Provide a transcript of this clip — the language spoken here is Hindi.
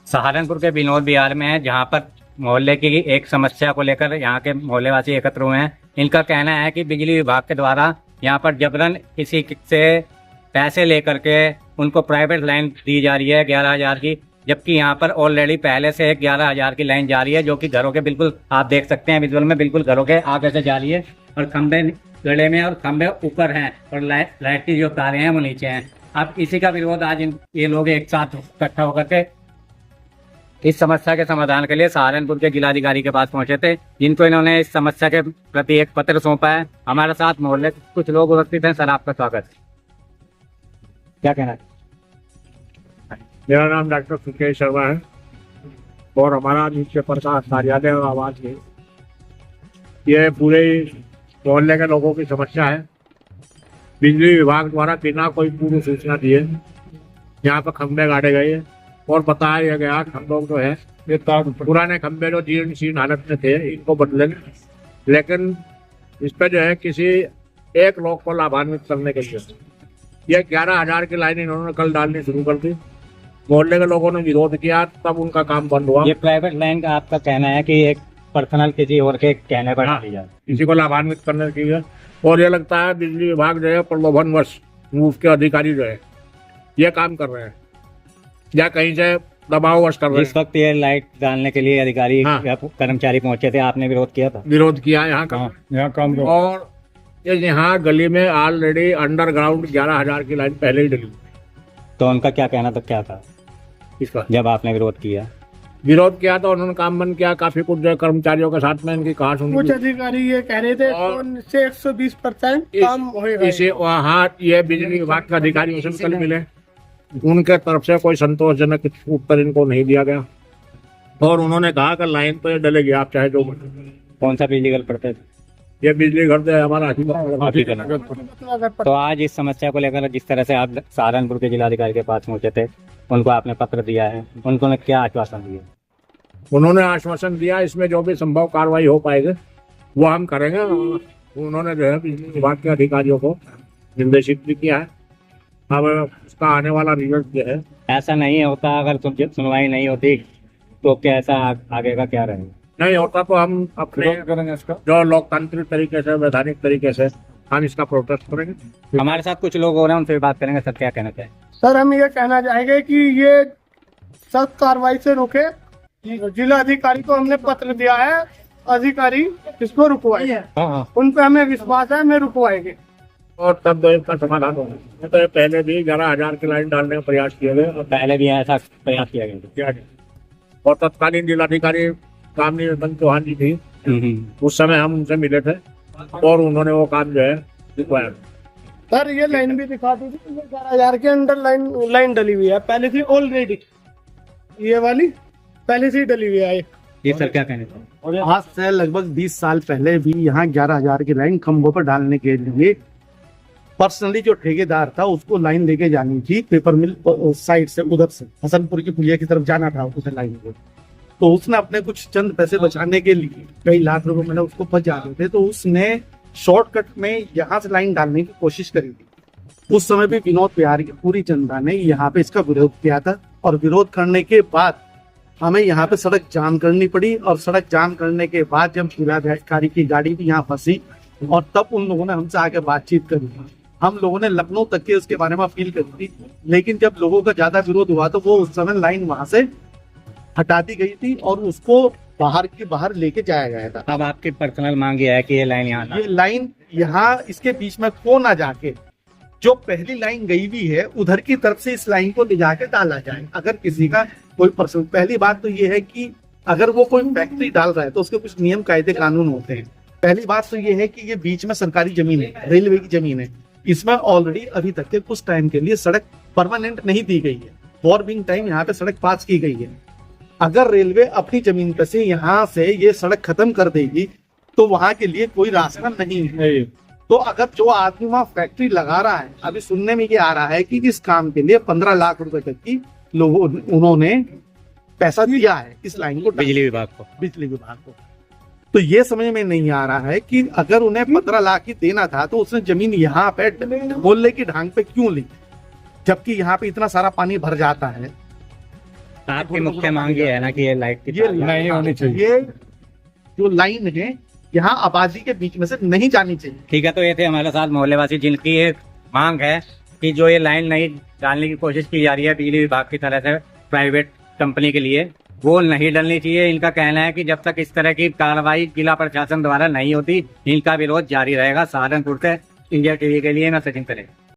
सहारनपुर के विनोद विहार में है, जहाँ पर मोहल्ले की एक समस्या को लेकर यहाँ के मोहल्ले वासी एकत्र हुए हैं। इनका कहना है कि बिजली विभाग के द्वारा यहाँ पर जबरन किसी से पैसे लेकर के उनको प्राइवेट लाइन दी जा रही है 11,000 की, जबकि यहाँ पर ऑलरेडी पहले से 11,000 की लाइन जा रही है, जो कि घरों के बिल्कुल आप देख सकते हैं विजुअल में, बिल्कुल घरों के आगे से जा रही है और खंभे गड़े में और खंभे ऊपर हैं और लाइट की जो तारें हैं वो नीचे हैं। अब इसी का विरोध आज ये लोग एक साथ इकट्ठा होकर के इस समस्या के समाधान के लिए सहारनपुर के जिलाधिकारी के पास पहुंचे थे, जिनको इन्होंने इस समस्या के प्रति एक पत्र सौंपा है। हमारे साथ मोहल्ले के कुछ लोग उपस्थित हैं। सर, आपका स्वागत है। क्या कहना है? मेरा नाम डॉक्टर सुकेश शर्मा है और हमारा न्यूज़पेपर का कार्यालय और आवाज है। ये पूरे मोहल्ले के लोगों की समस्या है। बिजली विभाग द्वारा बिना कोई पूर्व सूचना दिए यहाँ पर खंभे गाड़े गए और बताया गया खंभों जो है ये पुराने खंभे जो जीर्ण शीर्ण हालत में थे इनको बदलेंगे, लेकिन इस पर जो है किसी एक लोग को लाभान्वित करने के लिए ये 11,000 की लाइन इन्होंने कल डालनी शुरू कर दी। मोहल्ले के लोगों ने विरोध किया, तब उनका काम बंद हुआ। ये प्राइवेट लाइन का आपका कहना है कि एक पर्सनल किसी और के कहने पर डाली जाए, किसी को लाभान्वित करने के लिए। और ये लगता है बिजली विभाग जो है प्रलोभनवश उसके अधिकारी जो है ये काम कर रहे हैं या कहीं से दबाववश कर रहे हैं। इस वक्त ये लाइट डालने के लिए अधिकारी हाँ। या कर्मचारी पहुंचे थे, आपने विरोध किया था? विरोध किया यहाँ का काम और ये यहाँ गली में ऑलरेडी अंडरग्राउंड 11,000 की लाइन पहले ही डली। तो उनका क्या कहना था, क्या था इसका जब आपने विरोध किया? विरोध किया तो उन्होंने काम बंद किया। काफी कुछ जो है कर्मचारियों के साथ में इनकी कहा सुनी। कुछ अधिकारी ये कह रहे थे और से 120% काम होएगा। इसे वहाँ ये बिजली विभाग के अधिकारियों से कल मिले, उनके तरफ से कोई संतोषजनक उत्तर इनको नहीं दिया गया और उन्होंने कहा कि लाइन तो ये डलेगी, आप चाहे जो कौन सा बिजली घर पड़ते थे? ये बिजली घर से हमारा तो आज इस समस्या को लेकर जिस तरह से आप सहारनपुर के जिलाधिकारी के पास पहुंचे थे, उनको आपने पत्र दिया है, उन्होंने क्या आश्वासन दिया? उन्होंने आश्वासन दिया इसमें जो भी संभव कार्रवाई हो पाएगी वो हम करेंगे। उन्होंने जो है बिजली विभाग के अधिकारियों को निर्देशित भी किया है। अब उसका आने वाला रिजल्ट जो है, ऐसा नहीं होता, अगर सुनवाई नहीं होती तो कैसा आगे का क्या रहेगा? नहीं होता तो हम अपने जो लोकतांत्रिक तरीके से, वैधानिक तरीके से हम इसका प्रोटेस्ट करेंगे। हमारे साथ कुछ लोग हो रहे हैं, उनसे भी बात करेंगे। सर, क्या कहना चाहिए? सर, हम ये कहना चाहेंगे कि ये सख्त कार्रवाई से रोके। जिला अधिकारी को हमने पत्र दिया है, अधिकारी इसको रुकवाए। उन पे हमें विश्वास है, हमें रुकवाएंगे और तब तो इसका समाधान होगा। तो पहले भी 11,000 की लाइन डालने का प्रयास किए गए और पहले भी ऐसा प्रयास किया गया और तत्कालीन जिलाधिकारी कामनी रतन चौहान जी थी, उस समय हम उनसे मिले थे और उन्होंने वो काम जो है दिखवाया। सर, ये लाइन भी दिखा दी थी। 11,000 के अंदर लाइन डली हुई है, पहले से ऑलरेडी ये वाली पहले से ही डली हुई है। ये सर क्या कहना चाहिए? आज से लगभग 20 साल पहले भी यहाँ 11,000 की लाइन खंभों पर डालने के लिए पर्सनली जो ठेकेदार था उसको लाइन लेके जानी थी पेपर मिल साइड से, उधर से हसनपुर की पुलिया की तरफ जाना था उसे लाइन को। तो उसने अपने कुछ चंद पैसे बचाने के लिए कई लाख रुपए मैंने उसको फंस जाते थे, तो उसने शॉर्टकट में यहाँ से लाइन डालने की कोशिश करी थी। उस समय भी विनोद विहार की पूरी जनता ने यहाँ पे इसका विरोध किया था और विरोध करने के बाद हमें यहाँ पे सड़क जाम करनी पड़ी और सड़क जाम करने के बाद जब जिलाधिकारी की गाड़ी भी यहाँ फंसी और तब उन लोगों ने हमसे आके बातचीत करी। हम लोगों ने लखनऊ तक के उसके बारे में अपील करी थी, लेकिन जब लोगों का ज्यादा विरोध हुआ तो वो उस समय लाइन वहां से हटा दी गई थी और उसको बाहर लेके जाया गया था। अब आपकी पर्सनल मांग ये है कि ये लाइन यहाँ इसके बीच में को ना जाके जो पहली लाइन गई हुई है उधर की तरफ से इस लाइन को ले जाके डाला जाए। अगर किसी का कोई पर्सन, पहली बात तो ये है कि अगर वो कोई फैक्ट्री डाल रहा है तो उसके कुछ नियम कायदे कानून होते हैं। पहली बात तो ये है कि ये बीच में सरकारी जमीन है, रेलवे की जमीन है। इसमें ऑलरेडी अभी तक के कुछ टाइम के लिए सड़क परमानेंट नहीं दी गई है, फॉर बिंग टाइम यहाँ पे सड़क पास की गई है। अगर रेलवे अपनी जमीन पे से यहाँ से ये सड़क खत्म कर देगी तो वहां के लिए कोई रास्ता नहीं है। तो अगर जो आदमी वहाँ फैक्ट्री लगा रहा है, अभी सुनने में ये आ रहा है कि इस काम के लिए 15 लाख रुपए तक की लोगों उन्होंने पैसा दिया है इस लाइन को, बिजली विभाग को। तो ये समझ में नहीं आ रहा है कि अगर उन्हें 15 लाख ही देना था तो उसने जमीन यहाँ पे मोहल्ले की ढांग पे क्यों ली, जबकि यहाँ पे इतना सारा पानी भर जाता है। आपकी मुख्य मांग ये है ना कि ये लाइट की ये तार- नहीं होनी चाहिए। ये जो लाइन है यहाँ आबादी के बीच में से नहीं जानी चाहिए। ठीक है, तो ये थे हमारे साथ मोहल्लेवासी जिनकी एक मांग है कि जो ये लाइन नहीं डालने की कोशिश की जा रही है बिजली विभाग की तरह से प्राइवेट कंपनी के लिए, वो नहीं डलनी चाहिए। इनका कहना है कि जब तक इस तरह की कार्रवाई जिला प्रशासन द्वारा नहीं होती, इनका विरोध जारी रहेगा। सहारनपुर से इंडिया टीवी के लिए मैं सचिन पटेल।